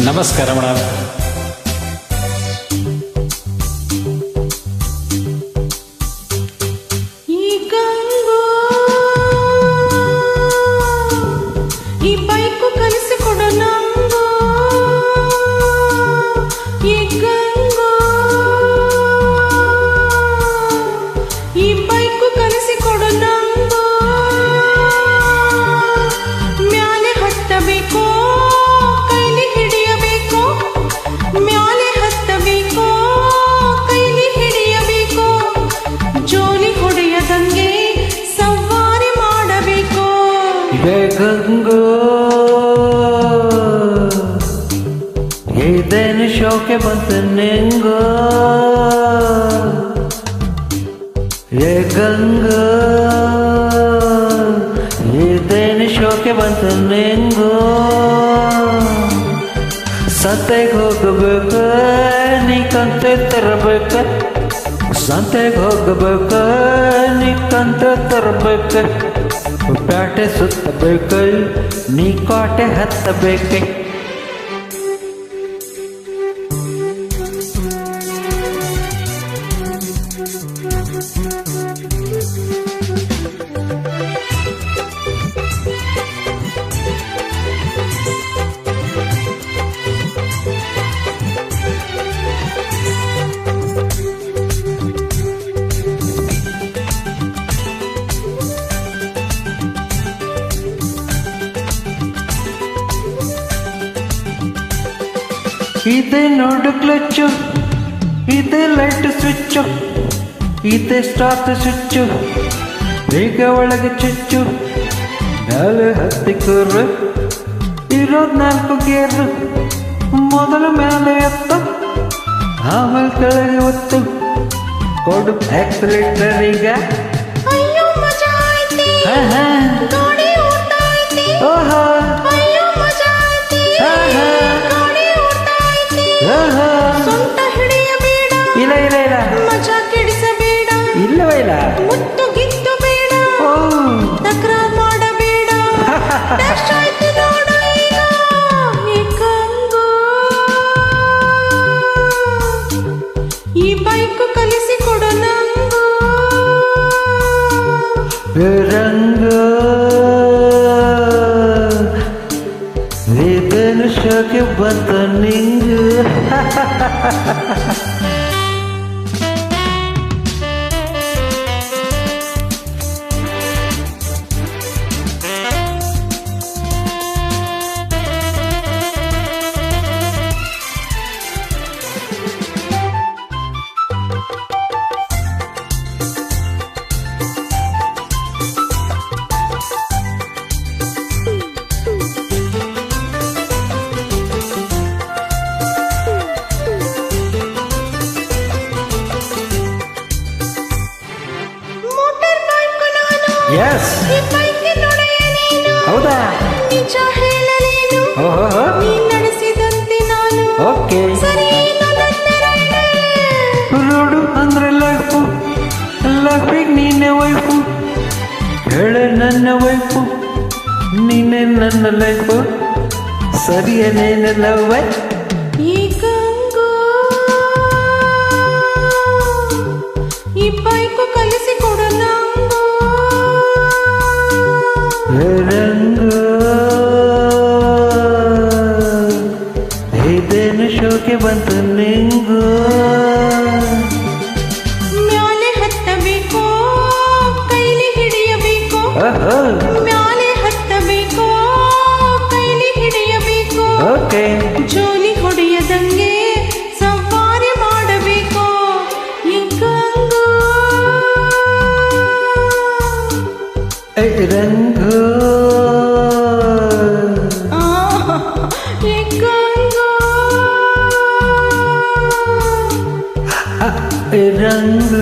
ನಮಸ್ಕಾರ ಮೇಡಮ್. ಈ ಬೈಕು ಕಲಿಸಿಕೊಡು ನಂಗೋ, ಈ ಗಂಗೋ ಈ ಬೈಕು ಕಲಿಸಿಕೊಡು ನಂಗೋ. ಮ್ಯಾಲೆ ಹತ್ತಬೇಕೋ ಕೈಲಿ ಹಿಡಿಯಬೇಕೋ, ಮ್ಯಾಲೆ ಹತ್ತಬೇಕೋ ಕೈಲಿ ಹಿಡಿಯಬೇಕೋ, ಜೋಲಿ ಹೊಡೆಯದಂಗೆ ಸವಾರಿ ಮಾಡಬೇಕೋ. ಗಂಗೋ ಇದೇನು ಶೋಕೆ ಬಂತು ನಿಂಗೋ, ಏ ಗಂಗೋ ಇದೇನು ಶೋಕೆ ಬಂತು ನಿಂಗೋ. ಸಂತೆಗೆ ಹೋಗಬೇಕು ನೀ ಕಂತೆ ತರಬೇಕು, ಸಂತೆಗೆ ಹೋಗಬೇಕು ನೀ ಕಂತೆ ತರಬೇಕು, ಪ್ಯಾಟೆ ಸುತ್ತಬೇಕು ನೀ ಕೋಟೆ ಹತ್ತಬೇಕು. ಇದೆ ನೋಡು ಕ್ಲಚ್ಚು, ಇದೆ ಲೈಟ್ ಸ್ವಿಚ್ಚು, ಇದೆ ಸ್ಟಾರ್ಟ್ ಸ್ವಿಚ್ಚು, ಬೇಗ ಒಳಗೆ ಚುಚ್ಚು, ಮೇಲೆ ಹತ್ತಿ ಕೂರು, ಇರೋದು 4 ಗೇರು, ಮೊದಲು ಮೇಲೆ ಎತ್ತು ಆಮೇಲೆ ಕೆಳಗೆ ಒತ್ತು, ಕೊಡು ಆಕ್ಸಿಲೇಟರ್ ಈಗ. ಅಯ್ಯೋ ಮಜಾ ಐತಿ, ಗಾಡಿ ಓಟ ಐತಿ, ಓಹೋ ಅಯ್ಯೋ ಮಜಾ ಐತಿ, ಗಾಡಿ ಓಟ ಐತಿ. ಸೊಂಟ ಹಿಡಿಯಬೇಡ, ಇಲ್ಲ ಇಲ್ಲ ಇಲ್ಲ, ಮಜಾ ಕೆಡಿಸಬೇಡ, ಇಲ್ಲವೇ ಇಲ್ಲ, ಮುತ್ತು ಗಿತ್ತು ಬೇಡ, ಓ ತಕರಾರು ಮಾಡಬೇಡ. ಡ್ಯಾಶ್ ಆಯ್ತು ನೋಡು ಈಗ ಈ ಗಂಗೋ, ಈ ಬೈಕು ಕಲಿಸಿಕೊಡು ನಂಗೋ. ರಂಗ ಇದೇನು ಶೋಕೆ ಬಂತ ನಿಂಗ. ಮೋಟಾರ್ ಬೈಕ್ ನಾನು, ಎಸ್ ಈ ಬೈಕಿನೊಡೆಯ ನೀನು, ಹೌದಾ, ನಿಜ ಹೇಳಲೇನು, ಓಹೋ ನೀ ನಡೆಸಿದಂತೆ ನಾನು ಓಕೆ. ಸರಿಯೇನು ನನ್ನ ರೈಡೇ. ರೋಡು ಅಂದ್ರೆ ಲೈಫು, ಲೈಫಿಗೆ ನೀನೆ ವೈಫು, ಹೇಳೆ ನನ್ನ ವೈಫು, ನೀನೆ ನನ್ನ ಲೈಫು, ಸರಿಯನೇನ ಲವ್. ಈ ಗಂಗೋ ಈ ಬೈಕು ಕಲಿಸಿಕೊಡು ನಂಗೋ. ರಂಗ ಇದೇನು ಶೋಕೆ ಬಂತು ನಿಂಗು. ಮ್ಯಾಲೆ ಹತ್ತಬೇಕೋ ಕೈಲಿ ಹಿಡಿಯಬೇಕೋ, ಓಹೋ ಮ್ಯಾಲೆ ಹತ್ತಬೇಕೋ ಕೈಲಿ ಹಿಡಿಯಬೇಕೋ, ಓಕೆ. ಜೋಲಿ ಹೊಡೆಯದಂಗೆ ಸವಾರಿ ಮಾಡಬೇಕೋ. ಈ ಗಂಗೋ ರಂಗ ಈ ಗಂಗೋ ರಂಗ